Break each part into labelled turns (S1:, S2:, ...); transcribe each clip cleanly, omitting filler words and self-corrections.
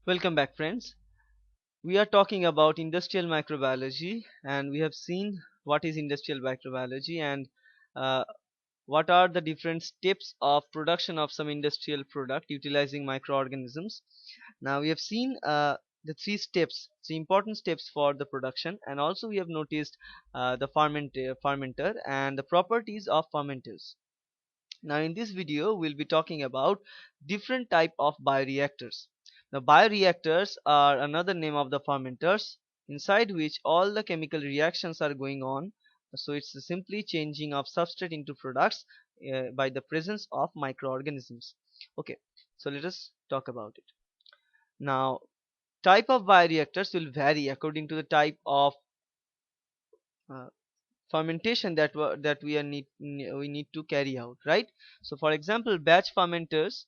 S1: Welcome back, friends. We are talking about industrial microbiology, and we have seen what is industrial microbiology and uh, what are the different steps of production of some industrial product utilizing microorganisms. Now, we have seen the three important steps for the production, and also we have noticed the fermenter and the properties of fermenters. Now in this video we'll be talking about different type of bioreactors. The bioreactors are another name of the fermenters inside which all the chemical reactions are going on. So it's simply changing of substrate into products by the presence of microorganisms. Okay, so let us talk about it. Now type of bioreactors will vary according to the type of uh, fermentation that we need to carry out, right? So for example, batch fermenters,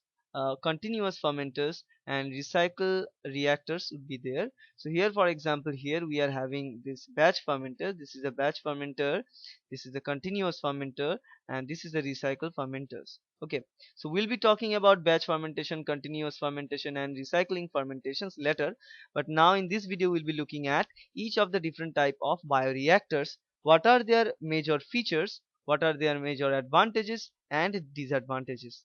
S1: continuous fermenters, and recycle reactors would be there. So here, for example, here we are having this batch fermenter. This is a batch fermenter, this is a continuous fermenter, and this is a recycle fermenters. Okay, so we'll be talking about batch fermentation, continuous fermentation, and recycling fermentations later, but now in this video we'll be looking at each of the different type of bioreactors. What are their major features? What are their major advantages and disadvantages?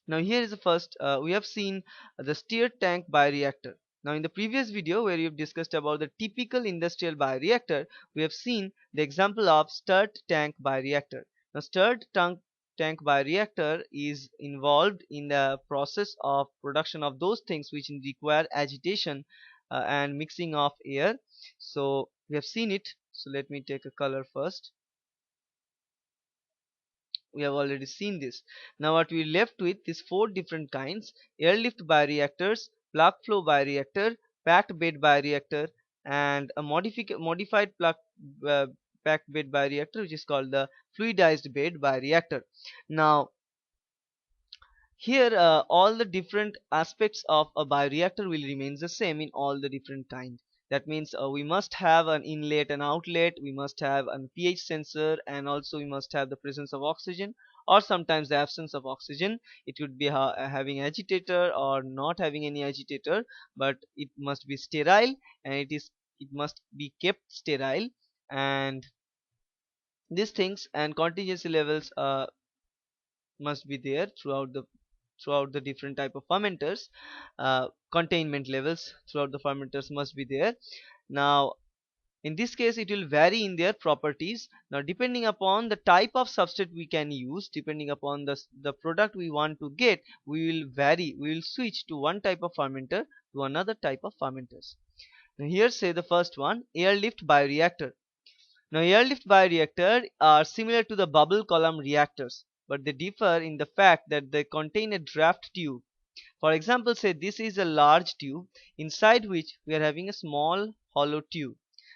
S1: Now here is the first. We have seen the stirred tank bioreactor. Now in the previous video where we've discussed about the typical industrial bioreactor, we have seen the example of stirred tank bioreactor. Now tank bioreactor is involved in the process of production of those things which require agitation and mixing of air. So we have seen it. So let me take a color first. We have already seen this. Now what we left with is four different kinds: airlift bioreactors, plug flow bioreactor, packed bed bioreactor, and a modified uh, packed bed bioreactor, which is called the fluidized bed bioreactor. Now here, all the different aspects of a bioreactor will remain the same in all the different kinds. That means we must have an inlet and outlet, we must have a pH sensor, and also we must have the presence of oxygen or sometimes the absence of oxygen. It could be having agitator or not having any agitator, but it must be sterile, and it must be kept sterile. And these things and contingency levels must be there throughout the different type of fermenters. Containment levels throughout the fermenters must be there. Now in this case it will vary in their properties. Now depending upon the type of substrate we can use, depending upon the product we want to get, we will switch to one type of fermenter to another type of fermenters. Now here say the first one, airlift bioreactor. Now airlift bioreactor are similar to the bubble column reactors, but they differ in the fact that they contain a draft tube. For example, say this is a large tube inside which we are having a small hollow tube.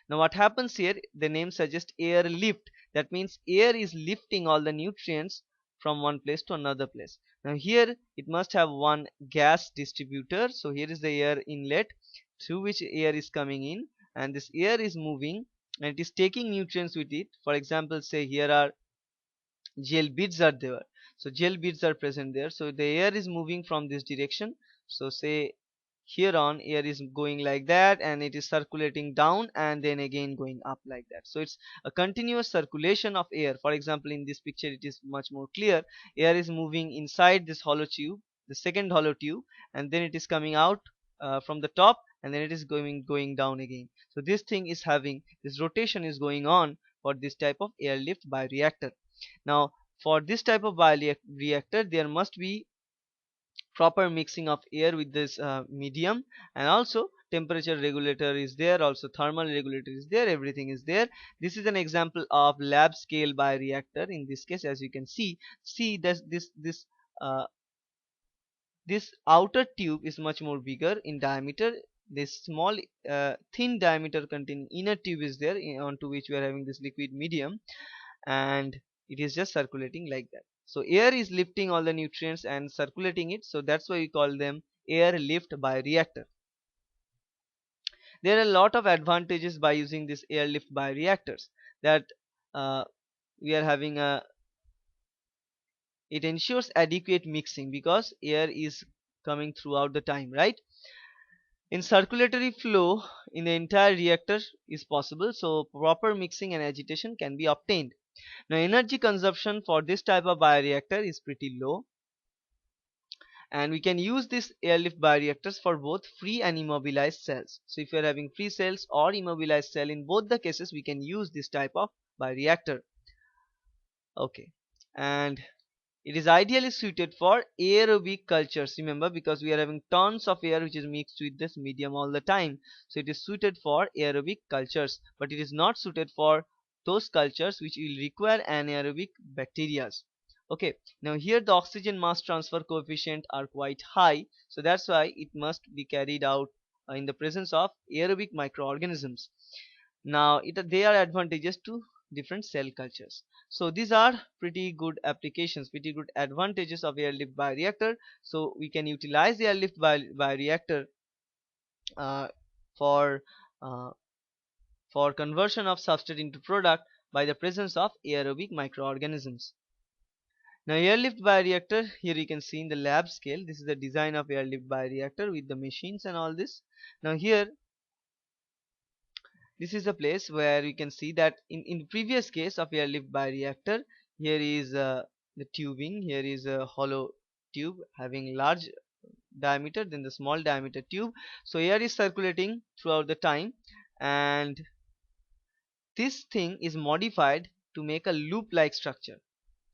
S1: Now what happens here, the name suggests air lift. That means air is lifting all the nutrients from one place to another place. Now here it must have one gas distributor. So here is the air inlet through which air is coming in, and this air is moving and it is taking nutrients with it. For example, say here are gel beads are there, so gel beads are present there, so the air is moving from this direction. So say here on air is going like that and it is circulating down and then again going up like that. So it's a continuous circulation of air. For example, in this picture it is much more clear. Air is moving inside this hollow tube, the second hollow tube, and then it is coming out from the top, and then it is going down again. So this thing is having this rotation is going on for this type of airlift bioreactor. Now for this type of bioreactor there must be proper mixing of air with this medium, and also temperature regulator is there, also thermal regulator is there, everything is there. This is an example of lab scale bioreactor. In this case, as you can see uh, this outer tube is much more bigger in diameter. This small thin diameter containing inner tube is there, onto which we are having this liquid medium, and it is just circulating like that. So air is lifting all the nutrients and circulating it, so that's why we call them air lift bioreactor. There are a lot of advantages by using this air lift bioreactors, that uh, we are having a it ensures adequate mixing because air is coming throughout the time, right? In circulatory flow in the entire reactor is possible, so proper mixing and agitation can be obtained. Now energy consumption for this type of bioreactor is pretty low, and we can use these airlift bioreactors for both free and immobilized cells. So if you are having free cells or immobilized cell, in both the cases we can use this type of bioreactor. Okay, and it is ideally suited for aerobic cultures, remember, because we are having tons of air which is mixed with this medium all the time. So it is suited for aerobic cultures, but it is not suited for those cultures which will require anaerobic bacteria. Okay, now here the oxygen mass transfer coefficient are quite high, so that's why it must be carried out in the presence of aerobic microorganisms. Now they are advantages to different cell cultures. So these are pretty good applications, pretty good advantages of airlift bioreactor. So we can utilize the airlift bioreactor uh, for uh, for conversion of substrate into product by the presence of aerobic microorganisms. Now airlift bioreactor, here you can see in the lab scale, this is the design of airlift bioreactor with the machines and all this. Now here this is a place where you can see that in previous case of airlift bioreactor, here is the tubing, here is a hollow tube having large diameter, then the small diameter tube. So air is circulating throughout the time, and this thing is modified to make a loop like structure.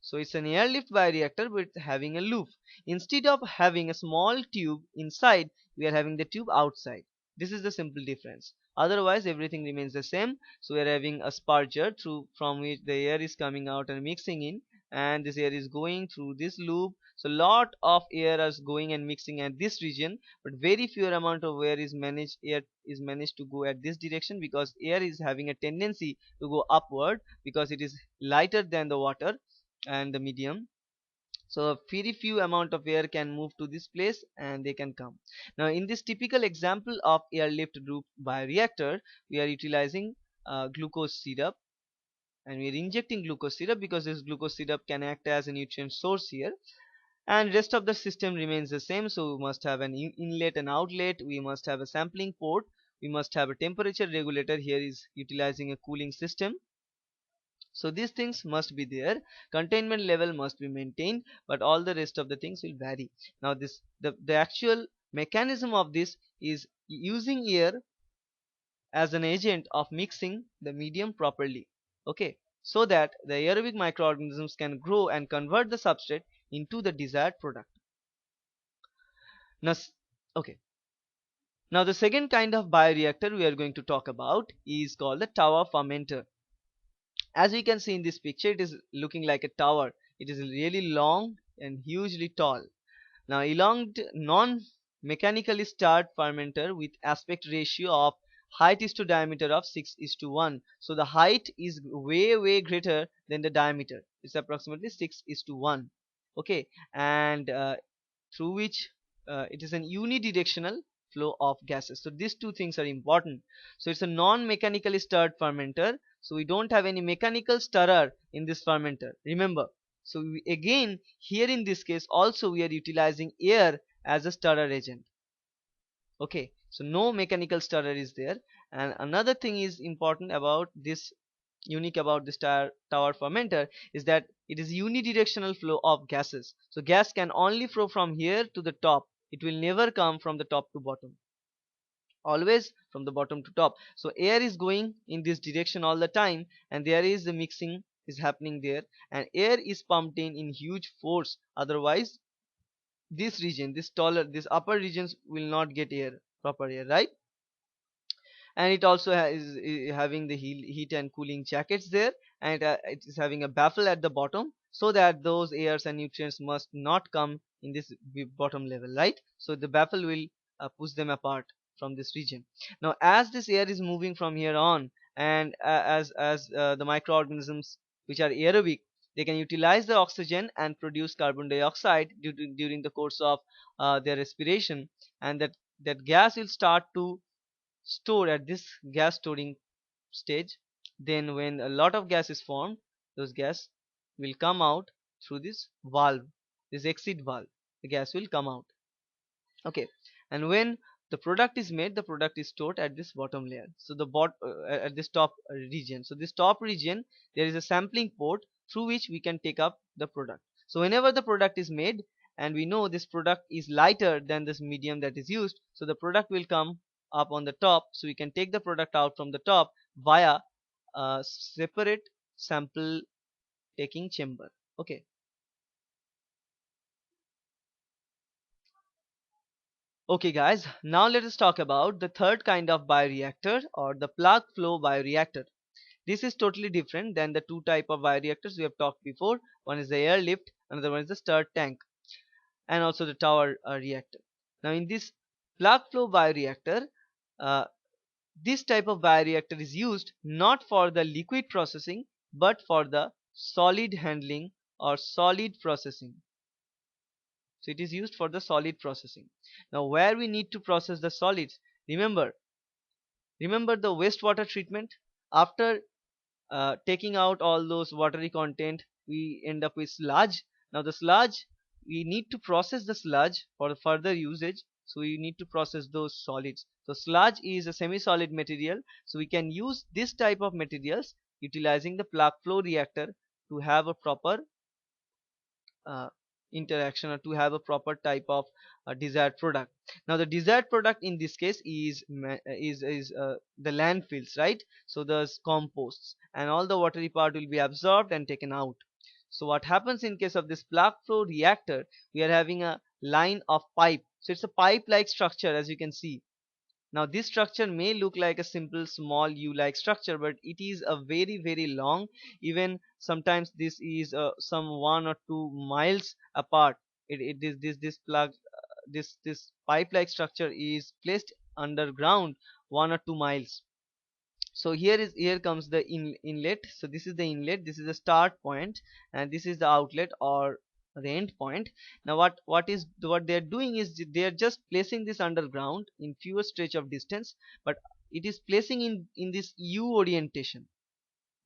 S1: So it's an airlift bioreactor with having a loop. Instead of having a small tube inside, we are having the tube outside. This is the simple difference. Otherwise, everything remains the same. So we are having a sparger through from which the air is coming out and mixing in, and this air is going through this loop. So lot of air is going and mixing at this region, but very few amount of air is managed to go at this direction, because air is having a tendency to go upward because it is lighter than the water and the medium. So a very few amount of air can move to this place and they can come. Now in this typical example of airlift group bioreactor, we are utilizing glucose syrup, and we are injecting glucose syrup because this glucose syrup can act as a nutrient source here, and rest of the system remains the same. So we must have an inlet and outlet, we must have a sampling port, we must have a temperature regulator, here is utilizing a cooling system. So these things must be there, containment level must be maintained, but all the rest of the things will vary. Now this the actual mechanism of this is using air as an agent of mixing the medium properly, okay, so that the aerobic microorganisms can grow and convert the substrate into the desired product. Now okay, now the second kind of bioreactor we are going to talk about is called the tower fermenter. As we can see in this picture, it is looking like a tower. It is really long and hugely tall. Now elonged non-mechanically stirred fermenter with aspect ratio of height is to diameter of 6 is to 1. So the height is way greater than the diameter. It's approximately 6 is to 1. Okay, and through which it is an unidirectional flow of gases. So these two things are important. So it's a non-mechanically stirred fermenter. So we don't have any mechanical stirrer in this fermenter. Remember. So again, here in this case also we are utilizing air as a stirrer agent. Okay, so no mechanical stirrer is there. And another thing is important about this, unique about this tower fermenter, is that it is unidirectional flow of gases. So gas can only flow from here to the top, it will never come from the top to bottom, always from the bottom to top. So air is going in this direction all the time, and there is the mixing is happening there, and air is pumped in huge force. Otherwise this region, this taller, this upper regions will not get air, proper air, right? And it also is having the heat and cooling jackets there, and it is having a baffle at the bottom, so that those airs and nutrients must not come in this bottom level, right? So the baffle will push them apart from this region. Now as this air is moving from here on, and as the microorganisms which are aerobic, they can utilize the oxygen and produce carbon dioxide during the course of their respiration, and that gas will start to store at this gas storing stage. Then when a lot of gas is formed, those gas will come out through this valve, this exit valve, the gas will come out. Okay, and when the product is made, the product is stored at this bottom layer, so the at this top region. So this top region, there is a sampling port through which we can take up the product. So whenever the product is made and we know this product is lighter than this medium that is used, so the product will come up on the top, so we can take the product out from the top via a separate sample taking chamber. Okay. Okay guys, now let us talk about the third kind of bioreactor, or the plug flow bioreactor. This is totally different than the two type of bioreactors we have talked before. One is the airlift, another one is the stirred tank, and also the tower reactor. Now in this plug flow bioreactor, uh, this type of bioreactor is used not for the liquid processing but for the solid handling or solid processing. So it is used for the solid processing. Now where we need to process the solids, remember remember the wastewater treatment. After taking out all those watery content, we end up with sludge. Now the sludge, we need to process the sludge for further usage, so we need to process those solids. So sludge is a semi-solid material, so we can use this type of materials utilizing the plug flow reactor to have a proper uh, interaction, or to have a proper type of desired product. Now the desired product in this case is the landfills, right? So there's composts and all the watery part will be absorbed and taken out. So what happens in case of this plug flow reactor, we are having a line of pipe. So it's a pipe like structure, as you can see. Now this structure may look like a simple small U-like structure, but it is a very long. Even sometimes this is some 1 or 2 miles apart. It is this plug this pipe-like structure is placed underground 1 or 2 miles. So here comes the inlet. So this is the inlet, this is the start point, and this is the outlet or the end point. Now what they are doing is they are just placing this underground in fewer stretch of distance, but it is placing in this U orientation,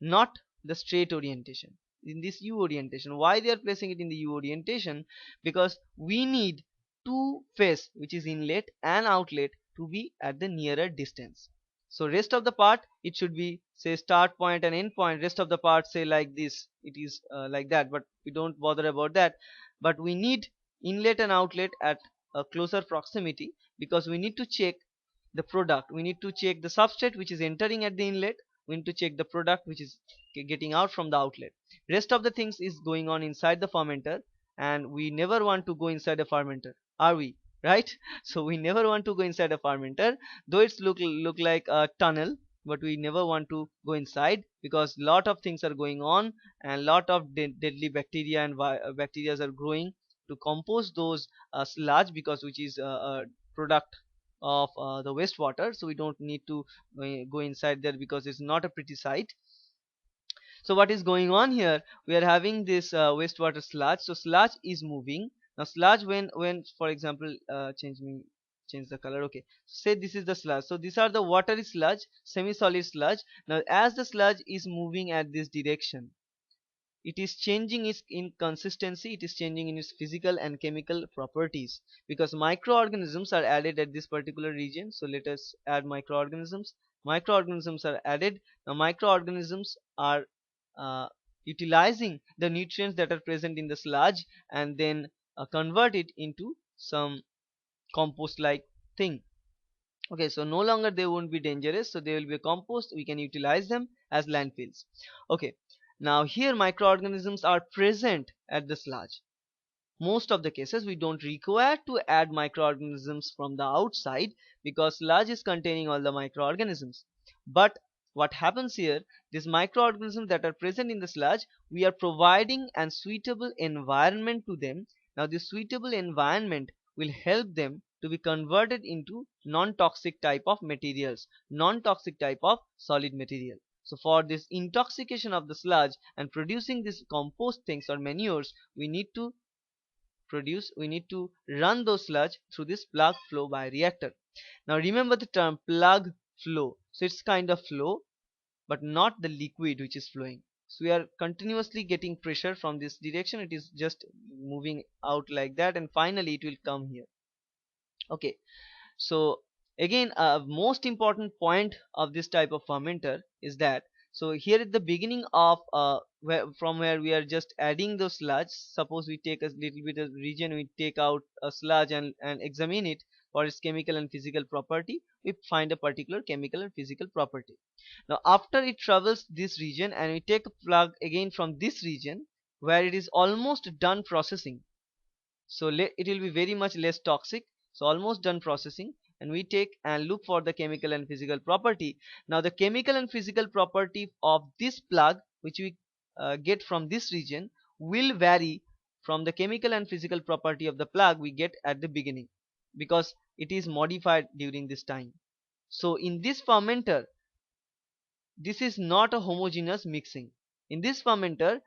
S1: not the straight orientation. In this U orientation, why they are placing it in the U orientation? Because we need two face, which is inlet and outlet, to be at the nearer distance. So rest of the part, it should be say start point and end point. Rest of the part say like this, it is like that, but we don't bother about that. But we need inlet and outlet at a closer proximity, because we need to check the product, we need to check the substrate which is entering at the inlet, we need to check the product which is getting out from the outlet. Rest of the things is going on inside the fermenter, and we never want to go inside a fermenter, are we? Right? So we never want to go inside a fermenter, though it's look like a tunnel, but we never want to go inside, because lot of things are going on, and lot of deadly bacteria and bacteria are growing to compose those sludge, because which is a product of the wastewater. So we don't need to go inside there, because it's not a pretty sight. So what is going on here, we are having this wastewater sludge. So sludge is moving. Now sludge, when for example change the color. Okay, say this is the sludge. So these are the watery sludge, semi solid sludge. Now as the sludge is moving at this direction, it is changing its inconsistency, it is changing in its physical and chemical properties, because microorganisms are added at this particular region. So let us add microorganisms. Microorganisms are added. Now microorganisms are uh, utilizing the nutrients that are present in the sludge, and then convert it into some compost like thing. Okay, so no longer they won't be dangerous, so they will be a compost, we can utilize them as landfills. Okay, now here microorganisms are present at the sludge. Most of the cases we don't require to add microorganisms from the outside, because sludge is containing all the microorganisms. But what happens here, these microorganisms that are present in the sludge, we are providing a suitable environment to them. Now this suitable environment will help them to be converted into non-toxic type of materials, non-toxic type of solid material. So for this intoxication of the sludge and producing these compost things or manures, we need to run those sludge through this plug flow bioreactor. Now remember the term plug flow. So it's kind of flow, but not the liquid which is flowing. So we are continuously getting pressure from this direction, it is just moving out like that, and finally it will come here. Okay, so Again, a most important point of this type of fermenter is that, so here at the beginning of from where we are just adding the sludge, suppose we take a little bit of region, we take out a sludge and examine it for its chemical and physical property, we find a particular chemical and physical property. Now after it travels this region and we take a plug again from this region where it is almost done processing, so it will be very much less toxic, so almost done processing, and we take and look for the chemical and physical property. Now the chemical and physical property of this plug which we get from this region will vary from the chemical and physical property of the plug we get at the beginning, because it is modified during this time. So in this fermenter, this is not a homogeneous mixing. In this fermenter,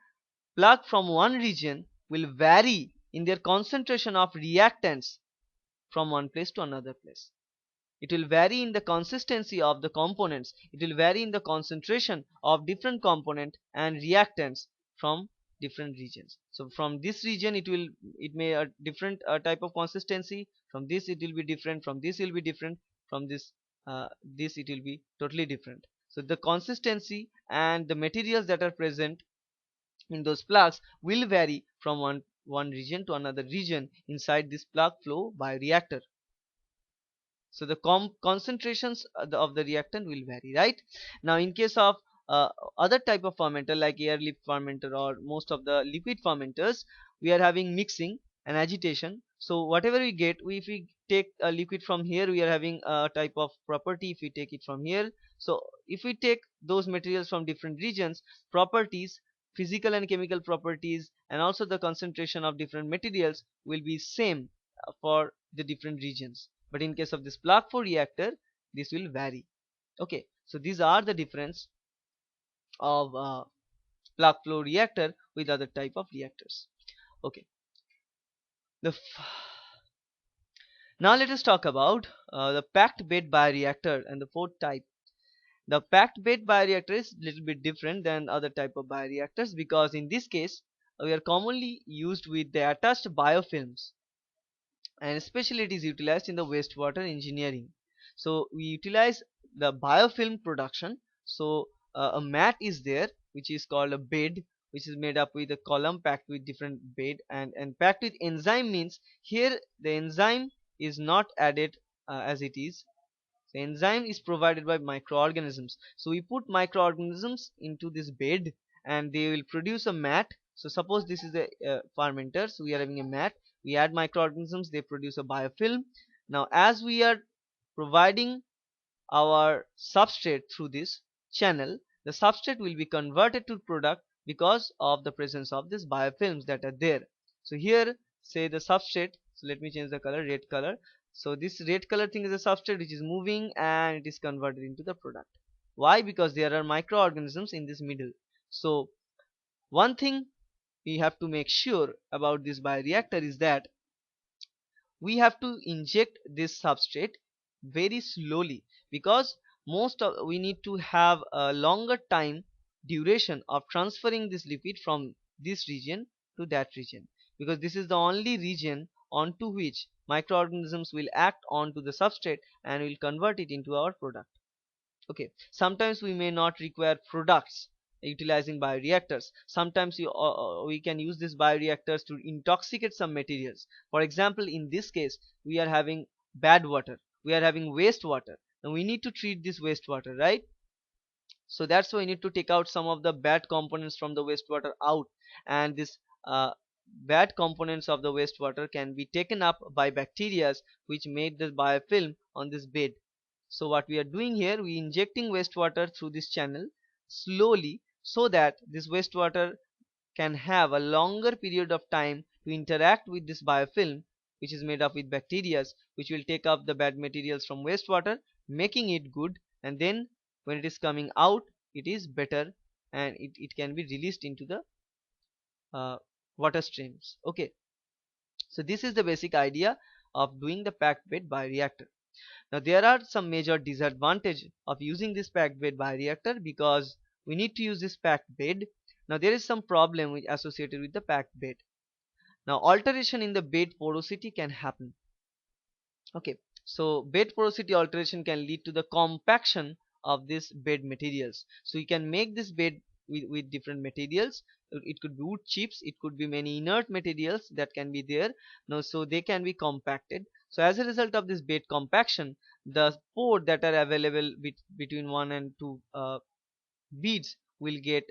S1: plug from one region will vary in their concentration of reactants from one place to another place. It will vary in the consistency of the components. It will vary in the concentration of different component and reactants from different regions. So from this region it may a different type of consistency. From this it will be different. From this it will be different. From this it will be totally different. So the consistency and the materials that are present in those plugs will vary from one region to another region inside this plug flow bioreactor. So the concentrations of the reactant will vary, right? Now in case of uh, other type of fermenter like airlift fermenter or most of the liquid fermenters, we are having mixing and agitation. So whatever we get, if we take a liquid from here, we are having a type of property. If we take it from here, so if we take those materials from different regions, properties, physical and chemical properties, and also the concentration of different materials will be same for the different regions. But in case of this plug flow reactor, this will vary. Okay, so these are the difference of plug flow reactor with other type of reactors. Okay, now let us talk about the packed bed bioreactor and the fourth type. The packed bed bioreactor is little bit different than other type of bioreactors, because in this case we are commonly used with the attached biofilms, and especially it is utilized in the wastewater engineering. So we utilize the biofilm production. So a mat is there which is called a bed, which is made up with a column packed with different bed, and packed with enzyme means here the enzyme is not added as it is. The enzyme is provided by microorganisms. So we put microorganisms into this bed and they will produce a mat. So suppose this is a fermenter, so we are having a mat. We add microorganisms, they produce a biofilm. Now as we are providing our substrate through this channel, the substrate will be converted to product because of the presence of these biofilms that are there. So here say the substrate, so let me change the color, red color. So this red color thing is a substrate which is moving and it is converted into the product. Why? Because there are microorganisms in this middle. So one thing we have to make sure about this bioreactor is that we have to inject this substrate very slowly, because we need to have a longer time duration of transferring this liquid from this region to that region, because this is the only region onto which microorganisms will act onto the substrate and will convert it into our product. Okay, sometimes we may not require products utilizing bioreactors. Sometimes we can use these bioreactors to intoxicate some materials. For example, in this case we are having bad water, we are having wastewater, and we need to treat this wastewater, right? So that's why we need to take out some of the bad components from the wastewater out, and this uh, bad components of the wastewater can be taken up by bacteria which made the biofilm on this bed. So what we are doing here, we injecting wastewater through this channel slowly, so that this wastewater can have a longer period of time to interact with this biofilm which is made up with bacteria, which will take up the bad materials from wastewater, making it good, and then when it is coming out it is better, and it can be released into the uh, water streams. Okay, so this is the basic idea of doing the packed bed bioreactor. Now there are some major disadvantage of using this packed bed bioreactor, because we need to use this packed bed. Now there is some problem associated with the packed bed. Now alteration in the bed porosity can happen. Okay, So bed porosity alteration can lead to the compaction of these bed materials. So you can make this bed with different materials. It could be wood chips, it could be many inert materials that can be there. Now, so they can be compacted. So as a result of this bed compaction, the pore that are available between 1 and 2 beads will get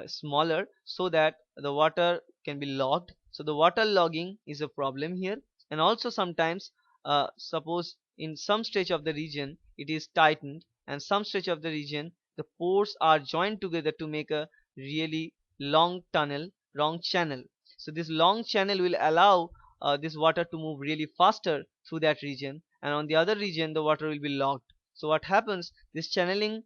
S1: smaller, so that the water can be logged. So the water logging is a problem here. And also sometimes, suppose in some stretch of the region it is tightened, and some stretch of the region the pores are joined together to make a really long channel. So this long channel will allow this water to move really faster through that region, and on the other region the water will be logged. So what happens, this channeling,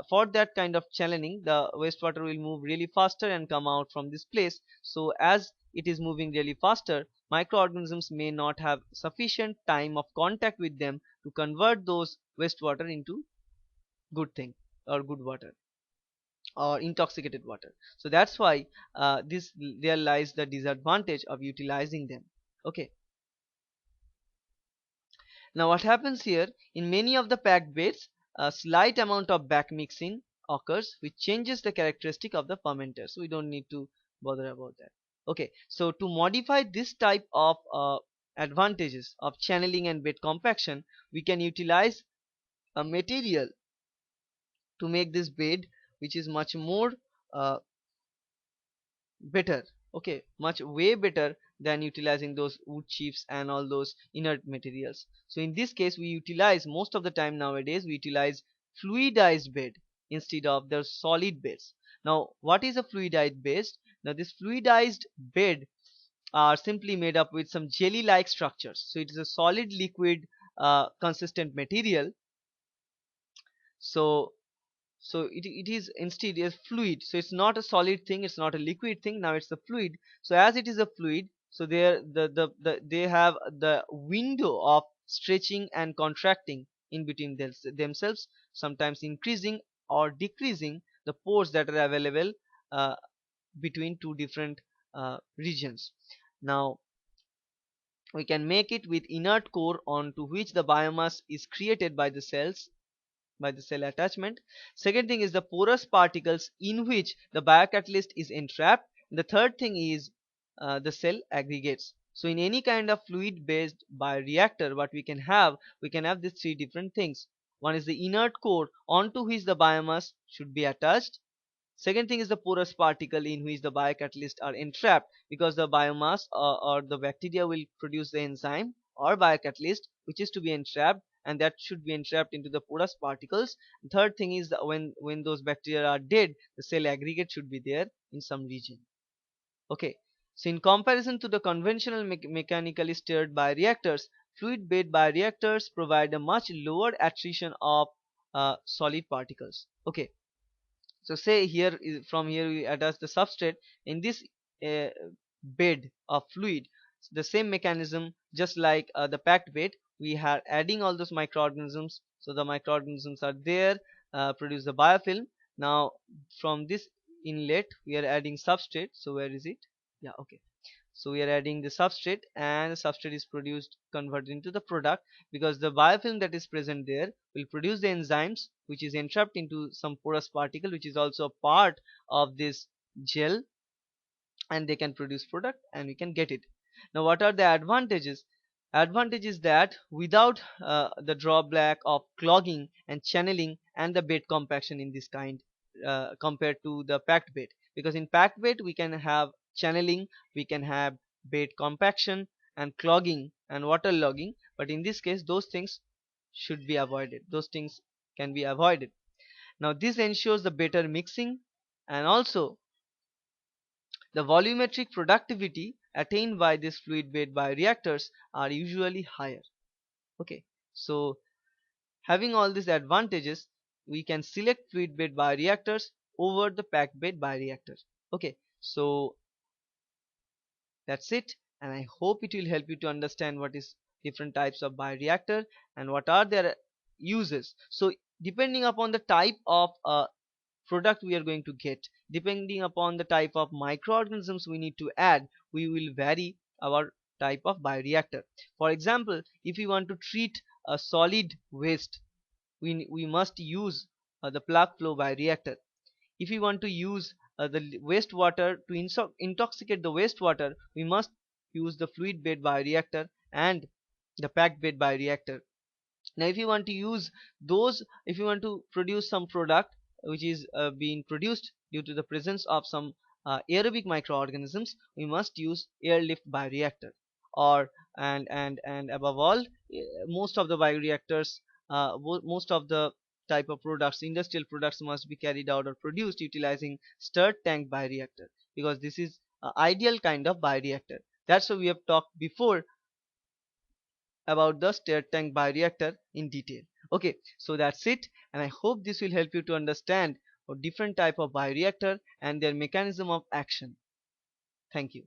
S1: for that kind of channeling, the wastewater will move really faster and come out from this place. So as it is moving really faster, microorganisms may not have sufficient time of contact with them to convert those wastewater into good thing, or good water, or intoxicated water. So that's why this there lies the disadvantage of utilizing them. Okay. Now what happens here, in many of the packed beds, a slight amount of back mixing occurs, which changes the characteristic of the fermenter. So we don't need to bother about that. Okay, so to modify this type of advantages of channeling and bed compaction, we can utilize a material to make this bed which is much more uh, better. Okay, much way better than utilizing those wood chips and all those inert materials. So in this case we utilize, most of the time nowadays we utilize fluidized bed instead of the solid beds. Now what is a fluidized bed? Now this fluidized bed are simply made up with some jelly like structures. So it is a solid liquid consistent material. So it is instead a fluid. So it's not a solid thing, it's not a liquid thing, now it's a fluid. So as it is a fluid, so there they have the window of stretching and contracting in between themselves, sometimes increasing or decreasing the pores that are available uh, between two different regions. Now we can make it with inert core onto which the biomass is created by the cell attachment. Second thing is the porous particles in which the biocatalyst is entrapped. The third thing is the cell aggregates. So in any kind of fluid based bioreactor, what we can have these three different things. One is the inert core onto which the biomass should be attached. Second thing is the porous particle in which the biocatalysts are entrapped, because the biomass or the bacteria will produce the enzyme or biocatalyst which is to be entrapped, and that should be entrapped into the porous particles. Third thing is that when those bacteria are dead, the cell aggregate should be there in some region. Okay. So in comparison to the conventional mechanically stirred bioreactors, fluid bed bioreactors provide a much lower attrition of solid particles. Okay. So say here from here we attach the substrate in this uh, bed of fluid. The same mechanism, just like the packed bed, we are adding all those microorganisms. So the microorganisms are there, produce the biofilm. Now from this inlet we are adding substrate. So where is it? Yeah, okay. So we are adding the substrate, and the substrate is produced, converted into the product, because the biofilm that is present there will produce the enzymes which is entrapped into some porous particle which is also a part of this gel, and they can produce product and we can get it. Now what are the advantages? Advantage is that without the drawback of clogging and channeling and the bed compaction in this kind, compared to the packed bed, because in packed bed we can have channeling, we can have bed compaction and clogging and water logging, but in this case those things should be avoided, those things can be avoided. Now this ensures the better mixing, and also the volumetric productivity attained by these fluid bed bioreactors are usually higher. Okay, so having all these advantages, we can select fluid bed bioreactors over the packed bed bioreactors. Okay, so that's it, and I hope it will help you to understand what is different types of bioreactor and what are their uses. So depending upon the type of product we are going to get, depending upon the type of microorganisms we need to add, we will vary our type of bioreactor. For example, if we want to treat a solid waste, we must use the plug flow bioreactor. If we want to use the wastewater to intoxicate the wastewater, we must use the fluid bed bioreactor and the packed bed bioreactor. Now if you want to use those, if you want to produce some product which is being produced due to the presence of some aerobic microorganisms, we must use airlift bioreactor. Or and above all, most of the bioreactors, most of the type of products, industrial products, must be carried out or produced utilizing stirred tank bioreactor, because this is ideal kind of bioreactor. That's why we have talked before about the stirred tank bioreactor in detail. Okay, so that's it, and I hope this will help you to understand a different type of bioreactor and their mechanism of action. Thank you.